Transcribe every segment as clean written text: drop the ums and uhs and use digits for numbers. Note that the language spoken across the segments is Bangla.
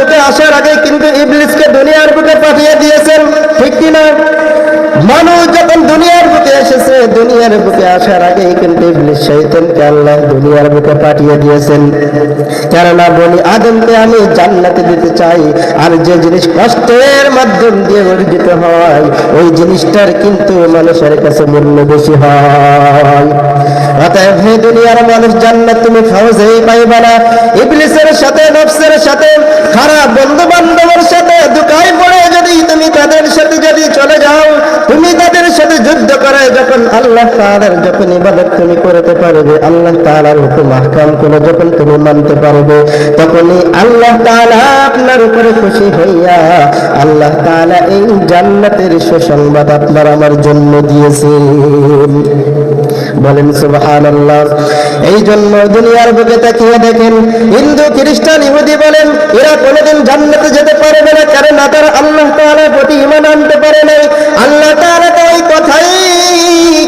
বুকে আসার আগে কিন্তু ইবলিসকে দুনিয়ার বুকে পাঠিয়ে দিয়েছেন, ঠিক কিনা? মানুষ যখন দুনিয়ার বুকে এসেছে, দুনিয়ার বুকে আসার আগে কিন্তু ইবলিস শয়তানকে আল্লাহ দুনিয়ার বুকে পাঠিয়ে দিয়েছেন। কেননা বনি আদমকে আমি জান্নাতে দিতে চাই, আর যে জিনিস কষ্টের মাধ্যম দিয়ে অর্জিত হয় ওই জিনিসটার কিন্তু মানুষের কাছে মূল্য বেশি হয়। অতএব হে দুনিয়ার মানুষ, জান্নাত তুমি সহজেই পাইবা না। ইবলিসের সাথে, নফসের সাথে, খারাপ বন্ধু বান্ধবের সাথে ধোঁকায় পড়ে যদি তুমি তাদের সাথে যদি চলে যাও, তুমি তাদের সাথে যুদ্ধ করে যখন আল্লাহ তাআলার যখন ইবাদত তুমি করতে পারবে, আল্লাহ তাআলার হুকুম আহকাম গুলো যখন তুমি মানতে পারবে, তখনই আল্লাহ তাআলা আপনার উপরে খুশি হইয়া আল্লাহ তাআলা এই জান্নাতের সুসংবাদ আপনার আমার জন্য দিয়েছেন। বলেন সুবহানাল্লাহ। এই জন্য দুনিয়ার বুকে তাকিয়ে দেখেন, হিন্দু, খ্রিস্টান, ইহুদি বলেন, এরা কোনোদিন জান্নাতে যেতে পারবে না, কারণ তারা আল্লাহ তাআলার প্রতি ঈমান আনতে পারে নাই। আল্লাহ তাআলা তো ওই কথাই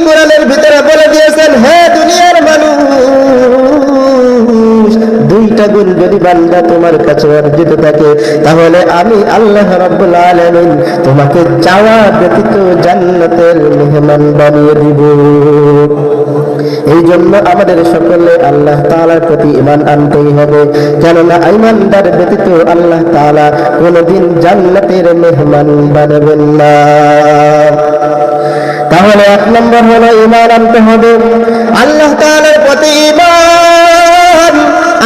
কোরআনের ভিতরে বলে দিয়েছেন, হে দুনিয়ার মানুষ, দুইটা গুণ যদি বান্দা তোমার কাছে অর্জিত থাকে, তাহলে আমি আল্লাহ রাব্বুল আলামিন তোমাকে চাওয়া ব্যতীত জান্নাতের মেহমান বানিয়ে দিব। এই জন্য আমাদের সকলে আল্লাহ তাআলার প্রতি ঈমান আনতেই হবে, কেননা ঈমানদার ব্যতীত আল্লাহ তাআলা কোনদিন জান্নাতের মেহমান বানাবেন না। তাহলে এক নম্বর হলো ঈমান আনতে হবে, আল্লাহ তাআলার প্রতি ঈমান,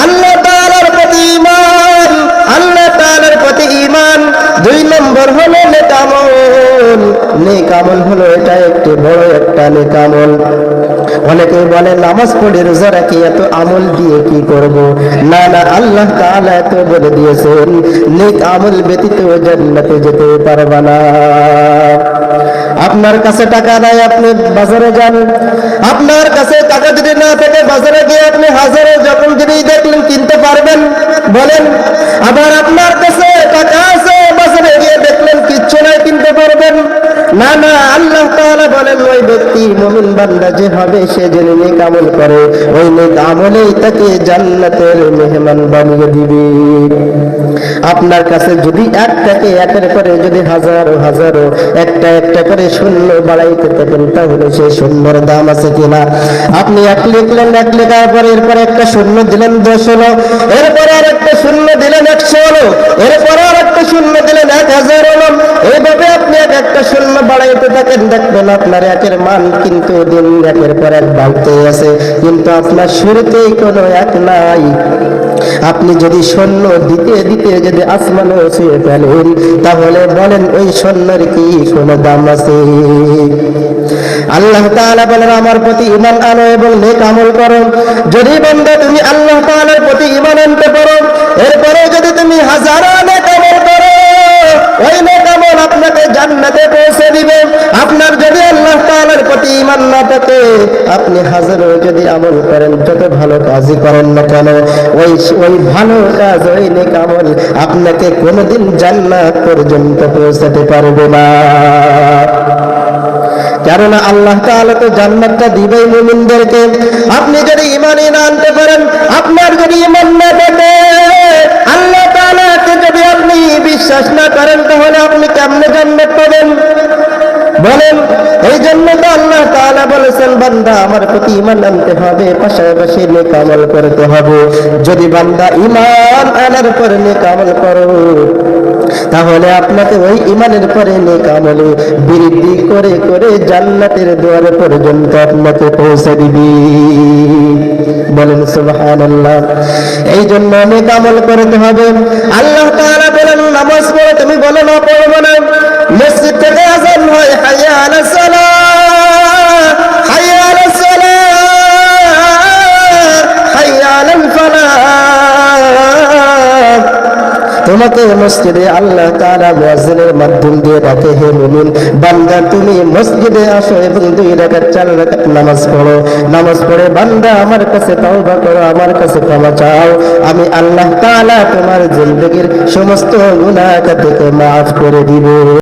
আল্লাহ তাআলার প্রতি ঈমান, আল্লাহ তাআলার প্রতি ঈমান। দুই নম্বর হলো নেক আমল। নেক আমল হলো এটা একটি বড় একটা নেক আমল। অনেকে বলে নামাজ পড়ে রোজা রাখি, এত আমল দিয়ে কি করব? না না, আল্লাহ তাআলা এত বলে দিয়েছেন, নেক আমল ব্যতীত জান্নাতে যেতে পারবে না। আপনার কাছে টাকা নাই, আপনি বাজারে যান, আপনার কাছে টাকা যদি না থাকে বাজারে গিয়ে আপনি হাজারে যখন যদি দেখলেন কিনতে পারবেন? বলেন। আবার আপনার কাছে টাকা আছে, বাজারে গিয়ে দেখলেন কিচ্ছু নাই, কিনতে পারবেন? না না, আল্লাহ তাআলা বলেন ওই ব্যক্তি মুমিন বান্দা যে হবে, সে যে নেক আমল করে, ওই নেক আমলেই তাকে জান্নাতের মেহমান বানিয়ে দিবে। আপনার কাছে যদি এক থাকে, একের পরে যদি হাজারো হাজারো একটা একটা করে শূন্য বাড়াইতে থাকেন, তাহলে সেই শূন্যর দাম আছে কিনা? আপনি এক লিখলেন, এক লেখার পরে এরপরে একটা শূন্য দিলেন 10 হলো, এরপরে আর একটা শূন্য দিলেন 100 হলো, এরপরে আর একটা শূন্য দিলেন 1000 হলো। এইভাবে আপনি এক একটা শূন্য বাড়াইতে থাকেন, দেখবেন আপনার একের মান কিন্তু দিন একের পর এক বাড়তেই আছে, কিন্তু আপনার শুরুতেই কোনো এক নাই। আপনি যদি শূন্য দিতে দিতে যদি আসমানও ছুঁয়ে ফেলেন, তাহলে বলেন ওই শূন্যের কি কোনো দাম আছে? আল্লাহ তাআলা বলেন আমার প্রতি ঈমান আনো এবং নেক আমল করো। যদি বান্দা তুমি আল্লাহ তাআলার প্রতি ঈমান আনতে পারো, এরপরে যদি তুমি হাজারো নেক আমল করো, ওই নেক আমল আপনাকে জান্নাতে পৌঁছে দিবে। আপনার যদি আল্লাহ তাআলার প্রতি ঈমান না থাকে, আপনি হাজারো যদি আমল করেন, যত ভালো কাজই করেন না কেন, ওই ভালো কাজ, ওই নেক আমল আপনাকে কোনোদিন জান্নাত পর্যন্ত পৌঁছাতে পারবে না। কেননা আল্লাহ তাআলা তো জান্নাতটা দিবেই মুমিনদেরকে। আপনি যদি ঈমানই না আনতে পারেন, আপনার যদি ঈমান না থাকে, আল্লাহ তাআলাকে যদি আপনি বিশ্বাস না করেন, তাহলে আপনি কেমনে জান্নাত পাবেন? বলেন। এই জন্য তো আল্লাহ তাআলা বলেছেন, বান্দা আমার প্রতি ঈমান আনতে হবে, পাশাপাশি নেক আমল করতে হবে। যদি বান্দা ঈমান আনার পরে নেক আমল করো, তাহলে আপনাকে ওই ঈমানের পরে নেক আমলে বৃদ্ধি করে করে জান্নাতের দুয়ারে পর্যন্ত আপনাকে পৌঁছে দিবি। বলেন সুবহানাল্লাহ। এই জন্য নেক আমল করতে হবে। আল্লাহ তাআলা বলেন নামাজ পড়ো, তুমি বলো না পড়বো না, মসজিদ থেকে আযান হয়, হাইয়া আলাস সালাহ, হাইয়া আলাস সালাহ, হাইয়া আলাল ফালাহ। তোমাকে মসজিদে আল্লাহ তাআলা মুয়াজ্জিনের মাধ্যম দিয়ে ডাকে, হে মুমিন বান্দা তুমি মসজিদে আসো এবং 2 রাকাত 4 রাকাত নামাজ পড়ো। নামাজ পড়ে বান্দা আমার কাছে তওবা করো, আমার কাছে ক্ষমা চাও, আমি আল্লাহ তাআলা তোমার জিন্দেগীর সমস্ত গুনাহ থেকে মাফ করে দিব।